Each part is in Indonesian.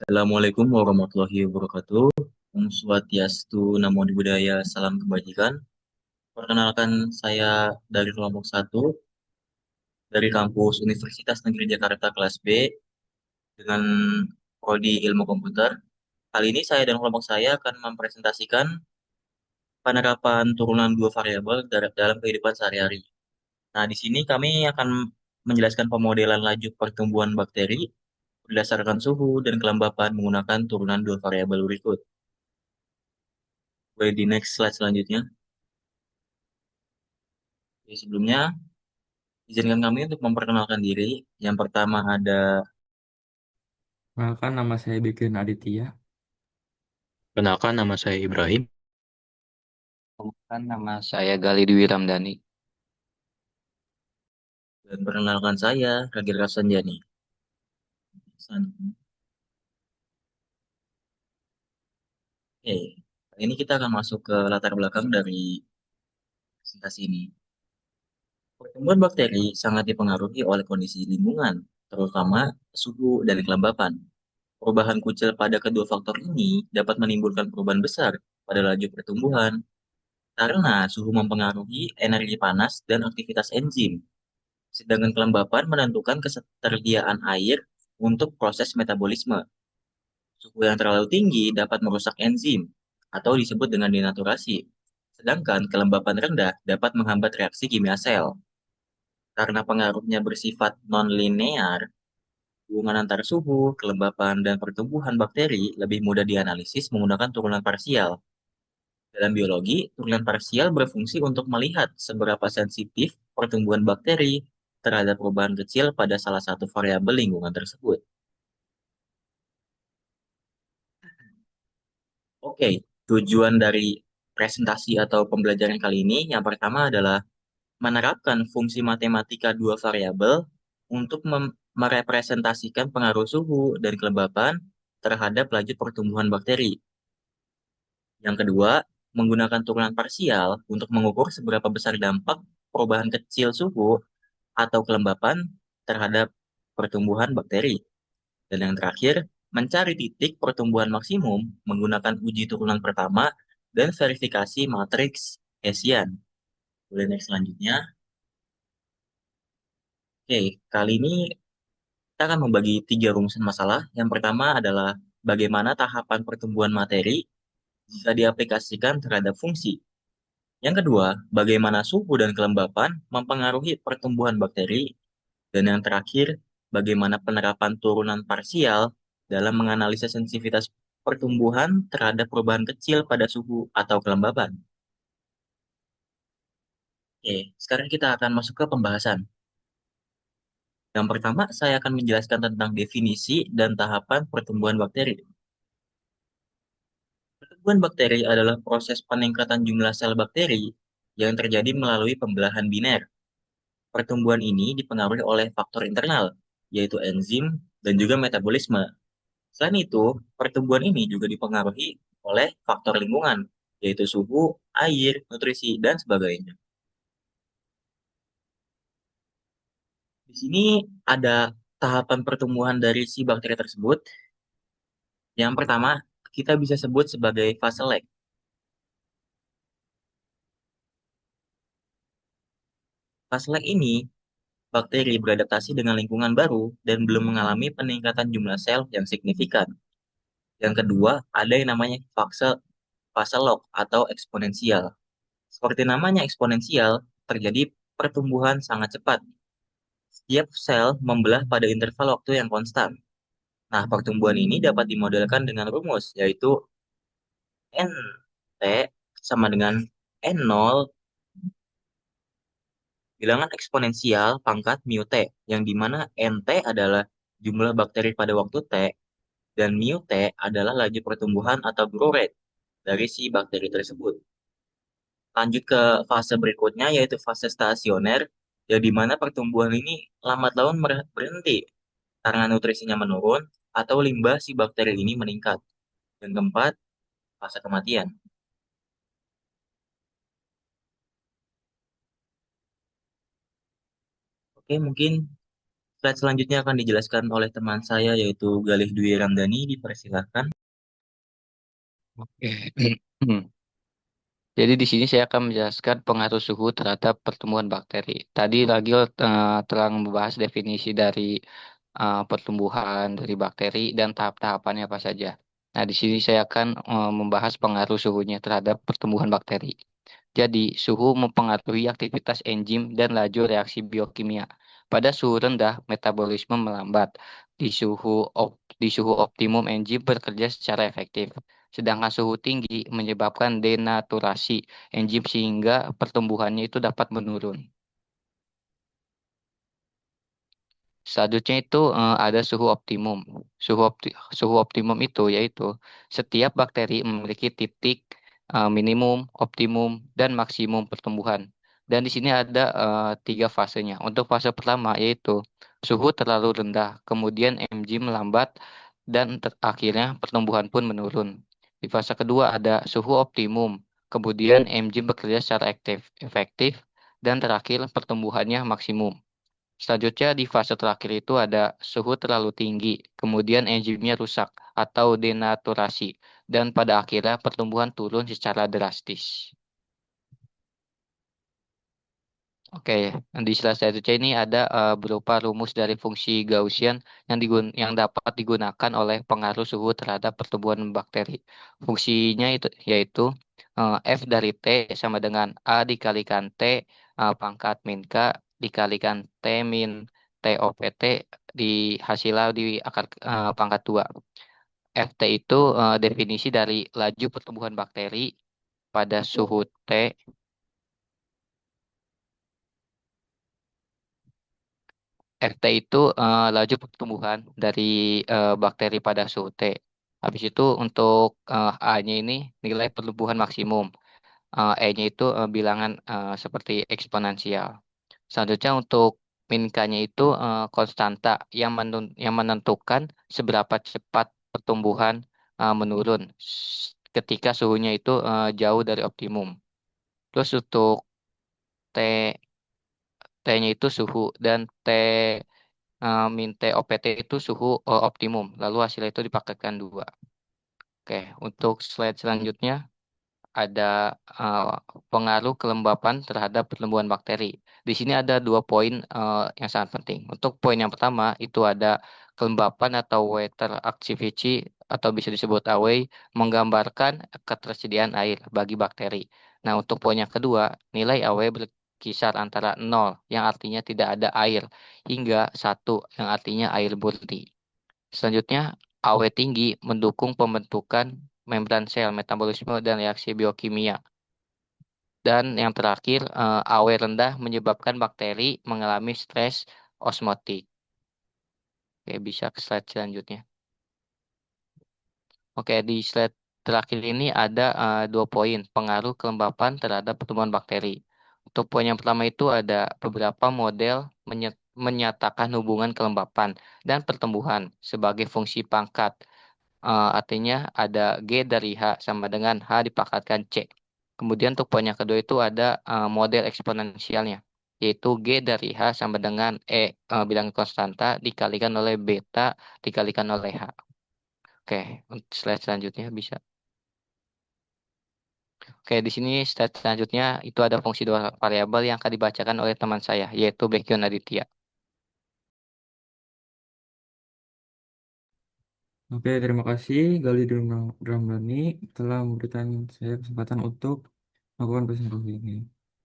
Assalamualaikum warahmatullahi wabarakatuh. Om Swastiastu, Namo Buddhaya, salam kebajikan. Perkenalkan saya dari kelompok satu dari kampus Universitas Negeri Jakarta kelas B dengan prodi Ilmu Komputer. Kali ini saya dan kelompok saya akan mempresentasikan penerapan turunan dua variabel dalam kehidupan sehari-hari. Nah, di sini kami akan menjelaskan pemodelan laju pertumbuhan bakteri berdasarkan suhu dan kelembapan menggunakan turunan dua variabel berikut. Boleh di next slide selanjutnya. Jadi sebelumnya, izinkan kami untuk memperkenalkan diri. Yang pertama ada, Kenalkan nama saya Bikin Aditya. Kenalkan nama saya Ibrahim. Kan nama saya Gali Dwi Ramdhani. dan perkenalkan saya, Ragil Rafsanjani. Selanjutnya. Oke, kali ini kita akan masuk ke latar belakang dari presentasi ini. Pertumbuhan bakteri sangat dipengaruhi oleh kondisi lingkungan, terutama suhu dan kelembapan. Perubahan kucil pada kedua faktor ini dapat menimbulkan perubahan besar pada laju pertumbuhan, karena suhu mempengaruhi energi panas dan aktivitas enzim. Sedangkan kelembapan menentukan ketersediaan air untuk proses metabolisme. Suhu yang terlalu tinggi dapat merusak enzim atau disebut dengan denaturasi. Sedangkan kelembapan rendah dapat menghambat reaksi kimia sel. Karena pengaruhnya bersifat non-linear, hubungan antar suhu, kelembapan, dan pertumbuhan bakteri lebih mudah dianalisis menggunakan turunan parsial. Dalam biologi, turunan parsial berfungsi untuk melihat seberapa sensitif pertumbuhan bakteri terhadap perubahan kecil pada salah satu variabel lingkungan tersebut. Oke, tujuan dari presentasi atau pembelajaran kali ini yang pertama adalah menerapkan fungsi matematika dua variabel untuk merepresentasikan pengaruh suhu dan kelembapan terhadap laju pertumbuhan bakteri. Yang kedua, menggunakan turunan parsial untuk mengukur seberapa besar dampak perubahan kecil suhu atau kelembapan terhadap pertumbuhan bakteri. Dan yang terakhir, mencari titik pertumbuhan maksimum menggunakan uji turunan pertama dan verifikasi matriks Hessian. Boleh next selanjutnya. Oke, kali ini kita akan membagi tiga rumusan masalah. Yang pertama adalah bagaimana tahapan pertumbuhan materi jika diaplikasikan terhadap fungsi. Yang kedua, bagaimana suhu dan kelembapan mempengaruhi pertumbuhan bakteri. Dan yang terakhir, bagaimana penerapan turunan parsial dalam menganalisa sensitivitas pertumbuhan terhadap perubahan kecil pada suhu atau kelembapan. Oke, sekarang kita akan masuk ke pembahasan. Yang pertama, saya akan menjelaskan tentang definisi dan tahapan pertumbuhan bakteri. Pertumbuhan bakteri adalah proses peningkatan jumlah sel bakteri yang terjadi melalui pembelahan biner. Pertumbuhan ini dipengaruhi oleh faktor internal, yaitu enzim dan juga metabolisme. Selain itu, pertumbuhan ini juga dipengaruhi oleh faktor lingkungan, yaitu suhu, air, nutrisi, dan sebagainya. Di sini ada tahapan pertumbuhan dari si bakteri tersebut. Yang pertama, kita bisa sebut sebagai fase lag. Fase lag ini, bakteri beradaptasi dengan lingkungan baru dan belum mengalami peningkatan jumlah sel yang signifikan. Yang kedua, ada yang namanya fase log atau eksponensial. Seperti namanya eksponensial, terjadi pertumbuhan sangat cepat. Setiap sel membelah pada interval waktu yang konstan. Nah, pertumbuhan ini dapat dimodelkan dengan rumus, yaitu Nt sama dengan N0 bilangan eksponensial pangkat mu T, yang dimana Nt adalah jumlah bakteri pada waktu T, dan mu T adalah laju pertumbuhan atau growth rate dari si bakteri tersebut. Lanjut ke fase berikutnya, yaitu fase stasioner, yang dimana pertumbuhan ini lambat laun berhenti karena nutrisinya menurun atau limbah si bakteri ini meningkat. Dan keempat, fase kematian. Oke, mungkin Slide selanjutnya akan dijelaskan oleh teman saya yaitu Galih Dwi Ramdhani. Dipersilahkan. Oke. Jadi di sini saya akan menjelaskan pengaruh suhu terhadap pertumbuhan bakteri. Tadi lagi telah membahas definisi dari pertumbuhan dari bakteri dan tahap-tahapannya apa saja. Nah, di sini saya akan membahas pengaruh suhunya terhadap pertumbuhan bakteri. Jadi, suhu mempengaruhi aktivitas enzim dan laju reaksi biokimia. Pada suhu rendah, metabolisme melambat. Di suhu optimum, enzim bekerja secara efektif. Sedangkan suhu tinggi menyebabkan denaturasi enzim sehingga pertumbuhannya itu dapat menurun. Selanjutnya itu ada suhu optimum. Suhu optimum itu yaitu setiap bakteri memiliki titik minimum, optimum, dan maksimum pertumbuhan. Dan di sini ada tiga fasenya. Untuk fase pertama yaitu suhu terlalu rendah, kemudian enzim melambat, dan akhirnya pertumbuhan pun menurun. Di fase kedua ada suhu optimum, kemudian enzim bekerja secara efektif, dan terakhir pertumbuhannya maksimum. Selanjutnya di fase terakhir itu ada suhu terlalu tinggi, kemudian enzimnya rusak atau denaturasi, dan pada akhirnya pertumbuhan turun secara drastis. Oke, di slide selanjutnya ini ada berupa rumus dari fungsi Gaussian yang dapat digunakan oleh pengaruh suhu terhadap pertumbuhan bakteri. Fungsinya itu yaitu F dari T sama dengan A dikalikan T pangkat min K dikalikan T min T OPT hasilnya di akar pangkat 2. FT itu definisi dari laju pertumbuhan bakteri pada suhu T. RT itu laju pertumbuhan dari bakteri pada suhu T. Habis itu untuk A-nya ini nilai pertumbuhan maksimum. E-nya itu bilangan seperti eksponensial. Selanjutnya untuk min K-nya itu konstanta yang menentukan seberapa cepat pertumbuhan menurun ketika suhunya itu jauh dari optimum. Terus untuk T T-nya itu suhu dan min T OPT itu suhu optimum. Lalu hasilnya itu dipaketkan dua. Oke, untuk slide selanjutnya ada pengaruh kelembapan terhadap pertumbuhan bakteri. Di sini ada dua poin yang sangat penting. Untuk poin yang pertama itu ada kelembapan atau water activity atau bisa disebut AW menggambarkan ketersediaan air bagi bakteri. Nah, untuk poin yang kedua, nilai AW berkisar antara 0 yang artinya tidak ada air hingga 1 yang artinya air murni. Selanjutnya, AW tinggi mendukung pembentukan membran sel, metabolisme, dan reaksi biokimia. Dan yang terakhir, AW rendah menyebabkan bakteri mengalami stres osmotik. Oke, bisa ke slide selanjutnya. Oke, di slide terakhir ini ada dua poin pengaruh kelembapan terhadap pertumbuhan bakteri. Untuk poin yang pertama itu ada beberapa model menyatakan hubungan kelembapan dan pertumbuhan sebagai fungsi pangkat. Artinya ada G dari H sama dengan H dipangkatkan C. Kemudian untuk poin yang kedua itu ada model eksponensialnya, yaitu G dari H sama dengan bilangan konstanta dikalikan oleh beta dikalikan oleh H. Oke, untuk slide selanjutnya bisa. Oke, di sini slide selanjutnya itu ada fungsi dua variabel yang akan dibacakan oleh teman saya, yaitu Bekyon Aditya. Oke, terima kasih Gali Dramdani telah memberikan saya kesempatan untuk melakukan presentasi ini.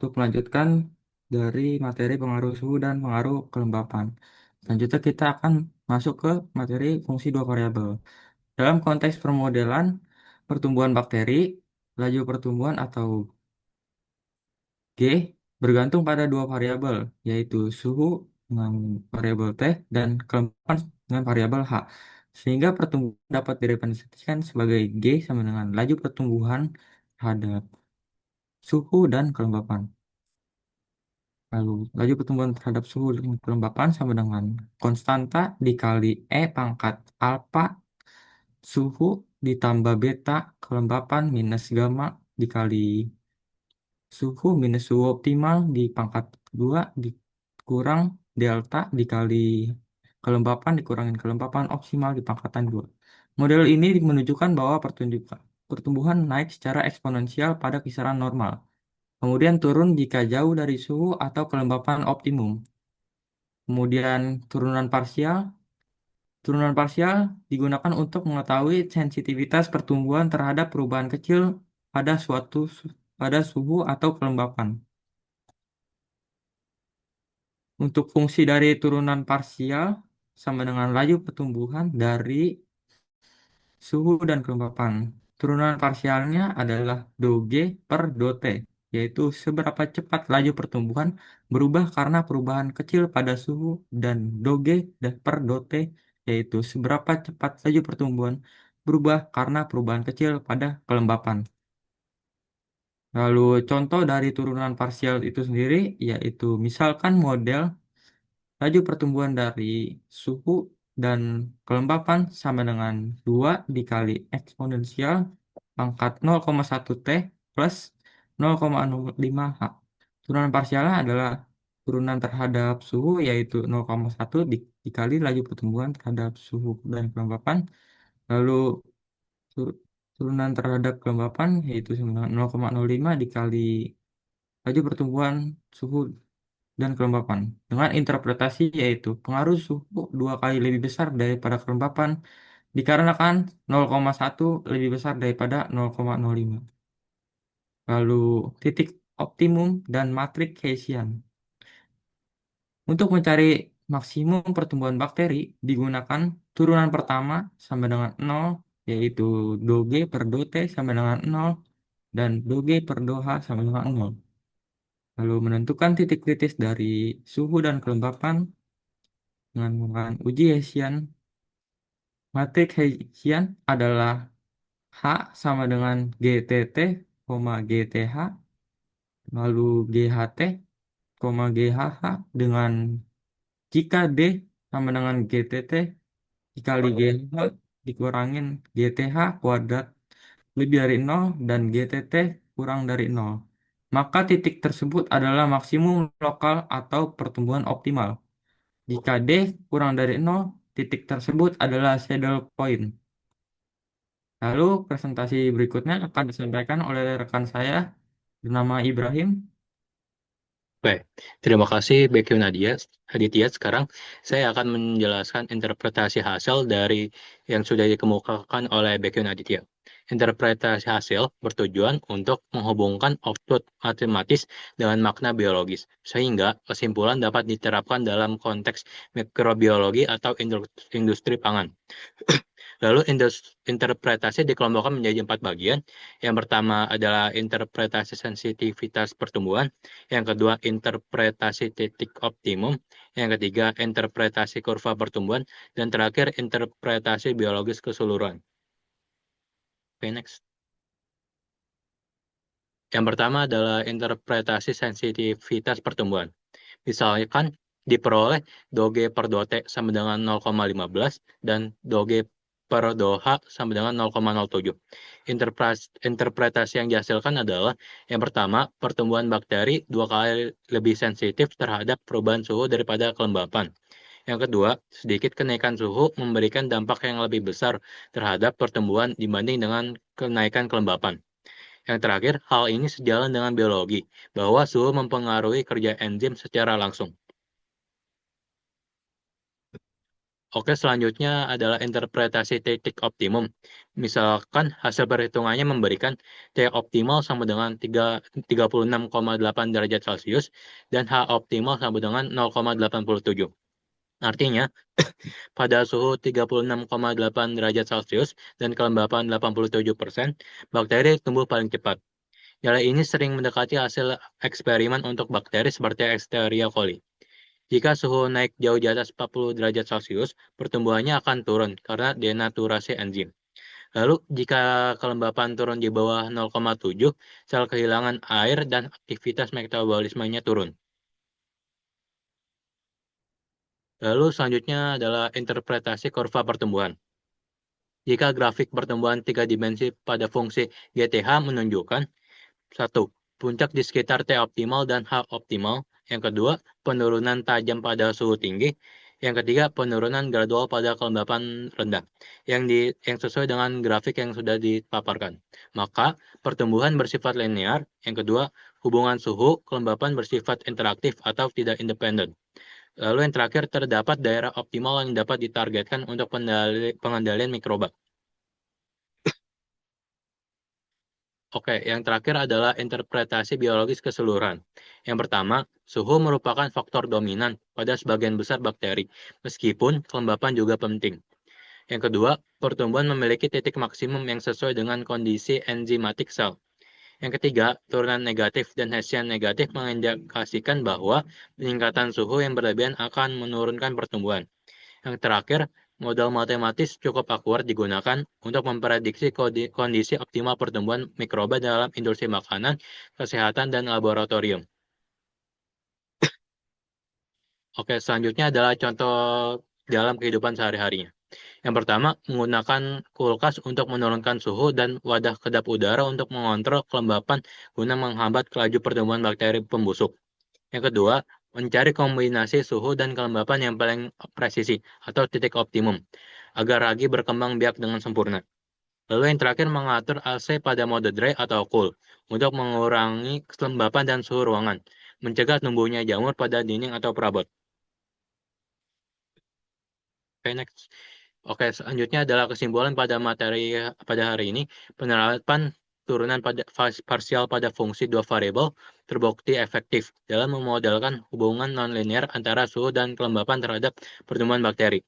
Untuk melanjutkan dari materi pengaruh suhu dan pengaruh kelembapan. Selanjutnya kita akan masuk ke materi fungsi dua variabel. Dalam konteks permodelan pertumbuhan bakteri, laju pertumbuhan atau G bergantung pada dua variabel, yaitu suhu dengan variabel T dan kelembapan dengan variabel H. Sehingga pertumbuhan dapat direpresentasikan sebagai G sama dengan laju pertumbuhan terhadap suhu dan kelembapan. Lalu, laju pertumbuhan terhadap suhu dan kelembapan sama dengan konstanta dikali E pangkat alfa suhu ditambah beta kelembapan minus gamma dikali suhu minus suhu optimal di pangkat 2 dikurang delta dikali kelembapan dikurangin kelembapan optimal di pangkatan 2. Model ini menunjukkan bahwa pertumbuhan naik secara eksponensial pada kisaran normal, kemudian turun jika jauh dari suhu atau kelembapan optimum. Kemudian turunan parsial digunakan untuk mengetahui sensitivitas pertumbuhan terhadap perubahan kecil pada pada suhu atau kelembapan. Untuk fungsi dari turunan parsial sama dengan laju pertumbuhan dari suhu dan kelembapan. Turunan parsialnya adalah do G per do T, yaitu seberapa cepat laju pertumbuhan berubah karena perubahan kecil pada suhu, dan do G per do T, yaitu seberapa cepat laju pertumbuhan berubah karena perubahan kecil pada kelembapan. Lalu contoh dari turunan parsial itu sendiri, yaitu misalkan model laju pertumbuhan dari suhu dan kelembapan sama dengan 2 dikali eksponensial pangkat 0,1 T plus 0,05 H. Turunan parsialnya adalah turunan terhadap suhu, yaitu 0,1 dikali laju pertumbuhan terhadap suhu dan kelembapan. Lalu tur- turunan terhadap kelembapan yaitu sama dengan 0,05 dikali laju pertumbuhan suhu dan kelembapan, dengan interpretasi yaitu pengaruh suhu 2 kali lebih besar daripada kelembapan dikarenakan 0,1 lebih besar daripada 0,05. Lalu titik optimum dan matrik Hessian. Untuk mencari maksimum pertumbuhan bakteri digunakan turunan pertama sama dengan 0, yaitu do G per do T sama dengan 0, dan do G per do H sama dengan 0. Lalu menentukan titik kritis dari suhu dan kelembapan dengan menggunakan uji Hessian. Matrik Hessian adalah H sama dengan GTT, GTH, lalu GHT, GHH, dengan jika D sama dengan GTT dikali GH dikurangin GTH kuadrat lebih dari 0 dan GTT kurang dari 0. Maka titik tersebut adalah maksimum lokal atau pertumbuhan optimal. Jika D kurang dari 0, titik tersebut adalah saddle point. Lalu presentasi berikutnya akan disampaikan oleh rekan saya bernama Ibrahim. Oke, terima kasih BQ Nadia. Aditya, sekarang saya akan menjelaskan interpretasi hasil dari yang sudah dikemukakan oleh BQ Aditya. Interpretasi hasil bertujuan untuk menghubungkan output matematis dengan makna biologis, sehingga kesimpulan dapat diterapkan dalam konteks mikrobiologi atau industri pangan. Lalu interpretasi dikelompokkan menjadi 4 bagian. Yang pertama adalah interpretasi sensitivitas pertumbuhan, yang kedua interpretasi titik optimum, yang ketiga interpretasi kurva pertumbuhan, dan terakhir interpretasi biologis keseluruhan. Oke, next. Yang pertama adalah interpretasi sensitivitas pertumbuhan. Misalkan diperoleh doge per do T sama dengan 0,15 dan doge per do H sama dengan 0,07. Interpretasi yang dihasilkan adalah yang pertama, pertumbuhan bakteri 2 kali lebih sensitif terhadap perubahan suhu daripada kelembapan. Yang kedua, sedikit kenaikan suhu memberikan dampak yang lebih besar terhadap pertumbuhan dibanding dengan kenaikan kelembapan. Yang terakhir, hal ini sejalan dengan biologi, bahwa suhu mempengaruhi kerja enzim secara langsung. Oke, selanjutnya adalah interpretasi titik optimum. Misalkan hasil perhitungannya memberikan T optimal sama dengan 36,8 derajat Celcius dan H optimal sama dengan 0,87. Artinya, pada suhu 36,8 derajat Celcius dan kelembapan 87%, bakteri tumbuh paling cepat. Nilai ini sering mendekati hasil eksperimen untuk bakteri seperti Escherichia coli. Jika suhu naik jauh di atas 40 derajat Celcius, pertumbuhannya akan turun karena denaturasi enzim. Lalu, jika kelembapan turun di bawah 0,7, sel kehilangan air dan aktivitas metabolismenya turun. Lalu selanjutnya adalah interpretasi kurva pertumbuhan. Jika grafik pertumbuhan 3 dimensi pada fungsi GTH menunjukkan 1. Puncak di sekitar T optimal dan H optimal. Yang kedua, penurunan tajam pada suhu tinggi. Yang ketiga, penurunan gradual pada kelembapan rendah yang sesuai dengan grafik yang sudah dipaparkan. Maka, pertumbuhan bersifat linear. Yang kedua, hubungan suhu kelembapan bersifat interaktif atau tidak independen. Lalu yang terakhir, terdapat daerah optimal yang dapat ditargetkan untuk pengendalian mikroba. Oke, yang terakhir adalah interpretasi biologis keseluruhan. Yang pertama, suhu merupakan faktor dominan pada sebagian besar bakteri, meskipun kelembapan juga penting. Yang kedua, pertumbuhan memiliki titik maksimum yang sesuai dengan kondisi enzimatik sel. Yang ketiga, turunan negatif dan Hessian negatif mengindikasikan bahwa peningkatan suhu yang berlebihan akan menurunkan pertumbuhan. Yang terakhir, modal matematis cukup akurat digunakan untuk memprediksi kondisi optimal pertumbuhan mikroba dalam industri makanan, kesehatan, dan laboratorium. Oke, selanjutnya adalah contoh dalam kehidupan sehari-harinya. Yang pertama, menggunakan kulkas untuk menurunkan suhu dan wadah kedap udara untuk mengontrol kelembapan guna menghambat laju pertumbuhan bakteri pembusuk. Yang kedua, mencari kombinasi suhu dan kelembapan yang paling presisi atau titik optimum agar ragi berkembang biak dengan sempurna. Lalu yang terakhir, mengatur AC pada mode dry atau cool untuk mengurangi kelembapan dan suhu ruangan, mencegah tumbuhnya jamur pada dinding atau perabot. Oke, next. Oke, selanjutnya adalah kesimpulan pada materi pada hari ini. Penerapan turunan pada parsial pada fungsi dua variabel terbukti efektif dalam memodelkan hubungan nonlinear antara suhu dan kelembapan terhadap pertumbuhan bakteri.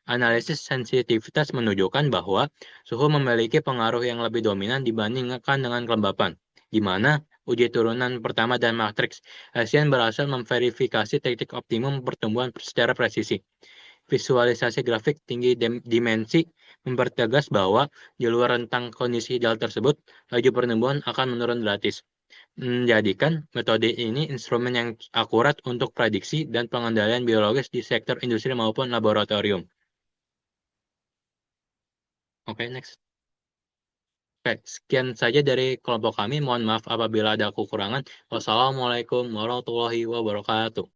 Analisis sensitivitas menunjukkan bahwa suhu memiliki pengaruh yang lebih dominan dibandingkan dengan kelembapan, di mana uji turunan pertama dan matriks Hessian berhasil memverifikasi titik optimum pertumbuhan secara presisi. Visualisasi grafik tinggi dimensi mempertegas bahwa di luar rentang kondisi ideal tersebut, laju pertumbuhan akan menurun drastis. Menjadikan metode ini instrumen yang akurat untuk prediksi dan pengendalian biologis di sektor industri maupun laboratorium. Oke, next. Oke, sekian saja dari kelompok kami. Mohon maaf apabila ada kekurangan. Wassalamualaikum warahmatullahi wabarakatuh.